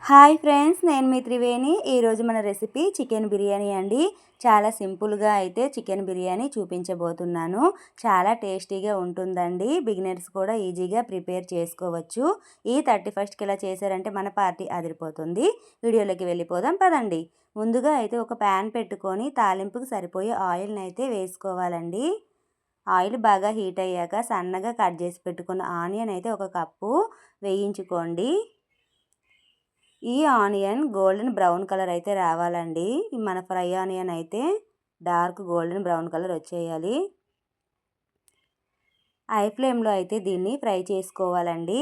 Hi friends, నేను మీ త్రివేణి. ఈరోజు మన రెసిపీ చికెన్ బిర్యానీ అండి. చాలా సింపుల్గా అయితే చికెన్ బిర్యానీ చూపించబోతున్నాను. చాలా టేస్టీగా ఉంటుందండి. బిగినర్స్ కూడా ఈజీగా ప్రిపేర్ చేసుకోవచ్చు. ఈ 31st ఇలా చేశారంటే మన పార్టీ అదిరిపోతుంది. వీడియోలోకి వెళ్ళిపోదాం పదండి. ముందుగా అయితే ఒక ప్యాన్ పెట్టుకొని తాలింపుకి సరిపోయే ఆయిల్ని అయితే వేసుకోవాలండి. ఆయిల్ బాగా హీట్ అయ్యాక సన్నగా కట్ చేసి పెట్టుకున్న ఆనియన్ అయితే ఒక కప్పు వేయించుకోండి. ఈ ఆనియన్ గోల్డెన్ బ్రౌన్ కలర్ అయితే రావాలండి. మన ఫ్రై ఆనియన్ అయితే డార్క్ గోల్డెన్ బ్రౌన్ కలర్ వచ్చేయాలి. హై ఫ్లేమ్లో అయితే దీన్ని ఫ్రై చేసుకోవాలండి.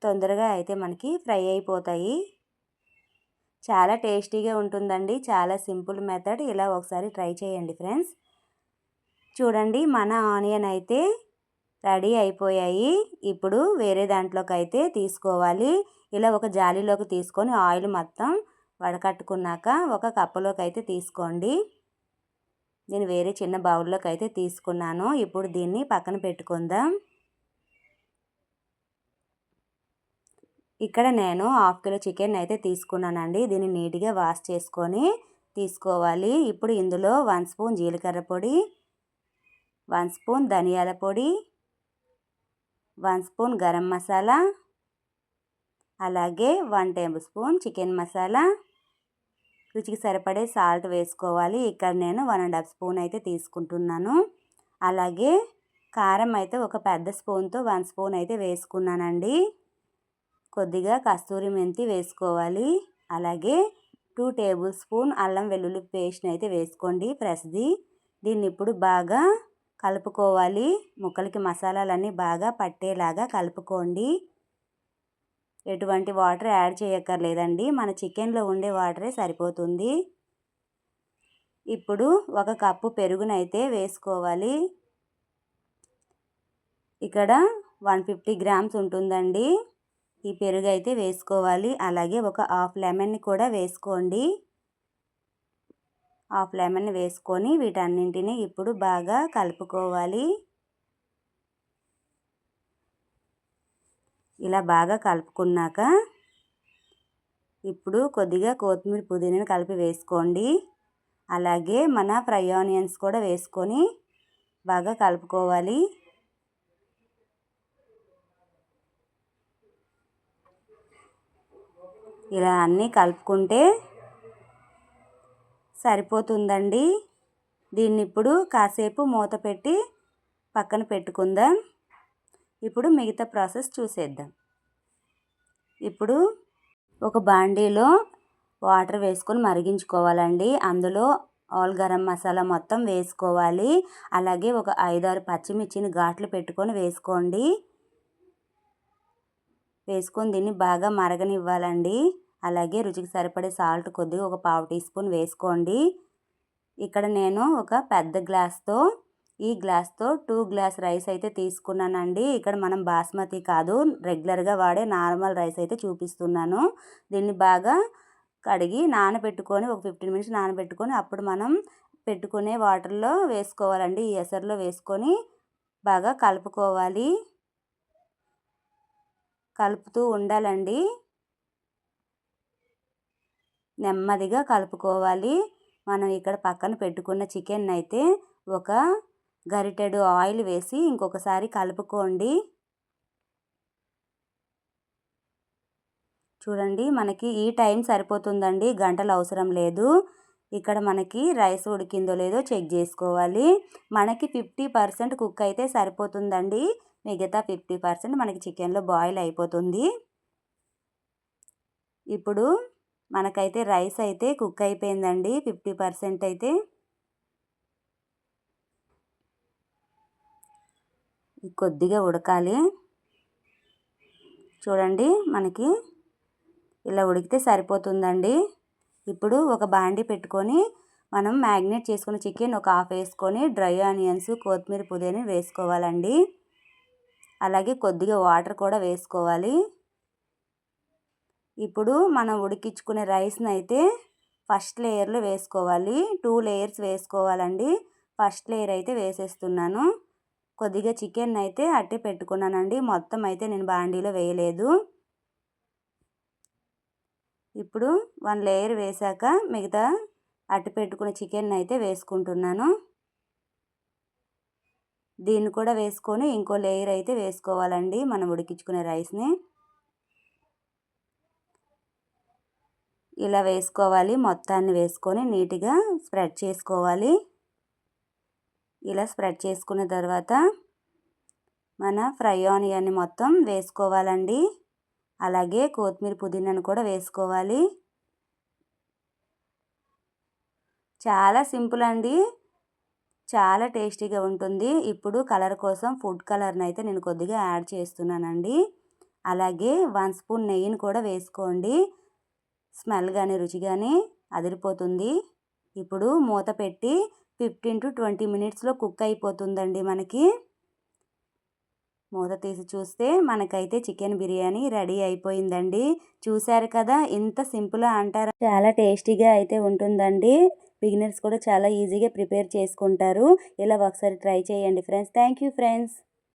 తొందరగా అయితే మనకి ఫ్రై అయిపోతాయి. చాలా టేస్టీగా ఉంటుందండి. చాలా సింపుల్ మెథడ్. ఇలా ఒకసారి ట్రై చేయండి ఫ్రెండ్స్. చూడండి, మన ఆనియన్ అయితే రెడీ అయిపోయాయి. ఇప్పుడు వేరే దాంట్లోకి అయితే తీసుకోవాలి. ఇలా ఒక జాలీలోకి తీసుకొని ఆయిల్ మొత్తం వడకట్టుకున్నాక ఒక కప్పులోకి అయితే తీసుకోండి. నేను వేరే చిన్న బౌల్లోకి అయితే తీసుకున్నాను. ఇప్పుడు దీన్ని పక్కన పెట్టుకుందాం. ఇక్కడ నేను 1/2 కిలో చికెన్ అయితే తీసుకున్నానండి. దీన్ని నీట్గా వాష్ చేసుకొని తీసుకోవాలి. ఇప్పుడు ఇందులో 1 స్పూన్ జీలకర్ర పొడి, 1 స్పూన్ ధనియాల పొడి, 1 స్పూన్ గరం మసాలా, అలాగే 1 టేబుల్ స్పూన్ చికెన్ మసాలా, రుచికి సరిపడే సాల్ట్ వేసుకోవాలి. ఇక్కడ నేను 1½ స్పూన్ అయితే తీసుకుంటున్నాను. అలాగే కారం అయితే ఒక పెద్ద స్పూన్తో 1 స్పూన్ అయితే వేసుకున్నానండి. కొద్దిగా కస్తూరి మెంతి వేసుకోవాలి. అలాగే 2 టేబుల్ స్పూన్ అల్లం వెల్లుల్లి పేస్ట్ని అయితే వేసుకోండి, ఫ్రెష్ది. దీన్ని ఇప్పుడు బాగా కలుపుకోవాలి. ముక్కలకి మసాలాలన్నీ బాగా పట్టేలాగా కలుపుకోండి. ఎటువంటి వాటర్ యాడ్ చేయక్కర్లేదండి. మన చికెన్లో ఉండే వాటరే సరిపోతుంది. ఇప్పుడు 1 కప్పు పెరుగునైతే వేసుకోవాలి. ఇక్కడ 150 గ్రామ్స్ ఉంటుందండి. ఈ పెరుగు అయితే వేసుకోవాలి. అలాగే ఒక హాఫ్ లెమన్ని కూడా వేసుకోండి. హాఫ్ లెమన్ వేసుకొని వీటన్నింటినీ ఇప్పుడు బాగా కలుపుకోవాలి. ఇలా బాగా కలుపుకున్నాక ఇప్పుడు కొద్దిగా కొత్తిమీర పుదీనాను కలిపి వేసుకోండి. అలాగే మన ఫ్రై ఆనియన్స్ కూడా వేసుకొని బాగా కలుపుకోవాలి. ఇలా అన్నీ కలుపుకుంటే సరిపోతుందండి. దీన్ని ఇప్పుడు కాసేపు మూత పెట్టి పక్కన పెట్టుకుందాం. ఇప్పుడు మిగతా ప్రాసెస్ చూసేద్దాం. ఇప్పుడు ఒక బాండీలో వాటర్ వేసుకొని మరిగించుకోవాలండి. అందులో ఆల్ గరం మసాలా మొత్తం వేసుకోవాలి. అలాగే ఒక 5-6 పచ్చిమిర్చిని ఘాట్లు పెట్టుకొని వేసుకోండి. వేసుకొని దీన్ని బాగా మరగనివ్వాలండి. అలాగే రుచికి సరిపడే సాల్ట్ కొద్దిగా ఒక 1/2 టీ స్పూన్ వేసుకోండి. ఇక్కడ నేను ఒక పెద్ద గ్లాస్తో ఈ గ్లాస్తో 2 గ్లాస్ రైస్ అయితే తీసుకున్నానండి. ఇక్కడ మనం బాస్మతి కాదు, రెగ్యులర్గా వాడే నార్మల్ రైస్ అయితే చూపిస్తున్నాను. దీన్ని బాగా కడిగి నానబెట్టుకొని ఒక 15 మినిట్స్ నానబెట్టుకొని అప్పుడు మనం పెట్టుకునే వాటర్లో వేసుకోవాలండి. ఈ ఎసరులో వేసుకొని బాగా కలుపుకోవాలి. కలుపుతూ ఉండాలండి. నెమ్మదిగా కలుపుకోవాలి. మనం ఇక్కడ పక్కన పెట్టుకున్న చికెన్ అయితే ఒక గరిటెడు ఆయిల్ వేసి ఇంకొకసారి కలుపుకోండి. చూడండి, మనకి ఈ టైం సరిపోతుందండి, గంటలు అవసరం లేదు. ఇక్కడ మనకి రైస్ ఉడికిందో లేదో చెక్ చేసుకోవాలి. మనకి 50% కుక్ అయితే సరిపోతుందండి. మిగతా 50% మనకి చికెన్లో బాయిల్ అయిపోతుంది. ఇప్పుడు మనకైతే రైస్ అయితే కుక్ అయిపోయిందండి. 50% అయితే కొద్దిగా ఉడకాలి. చూడండి, మనకి ఇలా ఉడికితే సరిపోతుందండి. ఇప్పుడు ఒక బాండీ పెట్టుకొని మనం మ్యాగ్నేట్ చేసుకున్న చికెన్ ఒక హాఫ్ వేసుకొని డ్రై ఆనియన్స్, కొత్తిమీర పుదీనా వేసుకోవాలండి. అలాగే కొద్దిగా వాటర్ కూడా వేసుకోవాలి. ఇప్పుడు మనం ఉడికించుకునే రైస్ని అయితే ఫస్ట్ లేయర్లో వేసుకోవాలి. 2 లేయర్స్ వేసుకోవాలండి. ఫస్ట్ లేయర్ అయితే వేసేస్తున్నాను. కొద్దిగా చికెన్ అయితే అట్టే పెట్టుకున్నానండి. మొత్తం అయితే నేను బాండీలో వేయలేదు. ఇప్పుడు 1 లేయర్ వేసాక మిగతా అట్టి పెట్టుకున్న చికెన్ అయితే వేసుకుంటున్నాను. దీన్ని కూడా వేసుకొని ఇంకో లేయర్ అయితే వేసుకోవాలండి మనం ఉడికించుకునే రైస్ని. ఇలా వేసుకోవాలి. మొత్తాన్ని వేసుకొని నీట్గా స్ప్రెడ్ చేసుకోవాలి. ఇలా స్ప్రెడ్ చేసుకున్న తర్వాత మన ఫ్రై ఆనియన్ని మొత్తం వేసుకోవాలండి. అలాగే కొత్తిమీర పుదీనాను కూడా వేసుకోవాలి. చాలా సింపుల్ అండి, చాలా టేస్టీగా ఉంటుంది. ఇప్పుడు కలర్ కోసం ఫుడ్ కలర్ని అయితే నేను కొద్దిగా యాడ్ చేస్తున్నానండి. అలాగే 1 స్పూన్ నెయ్యిని కూడా వేసుకోండి. స్మెల్ కానీ రుచి కానీ అదిరిపోతుంది. ఇప్పుడు మూత పెట్టి 15 to 20 మినిట్స్లో కుక్ అయిపోతుందండి మనకి. మూత తీసి చూస్తే మనకైతే చికెన్ బిర్యానీ రెడీ అయిపోయిందండి. చూశారు కదా, ఇంత సింపుల్ అంటారా? చాలా టేస్టీగా అయితే ఉంటుందండి. బిగినర్స్ కూడా చాలా ఈజీగా ప్రిపేర్ చేసుకుంటారు. ఇలా ఒకసారి ట్రై చేయండి ఫ్రెండ్స్. Thank you friends.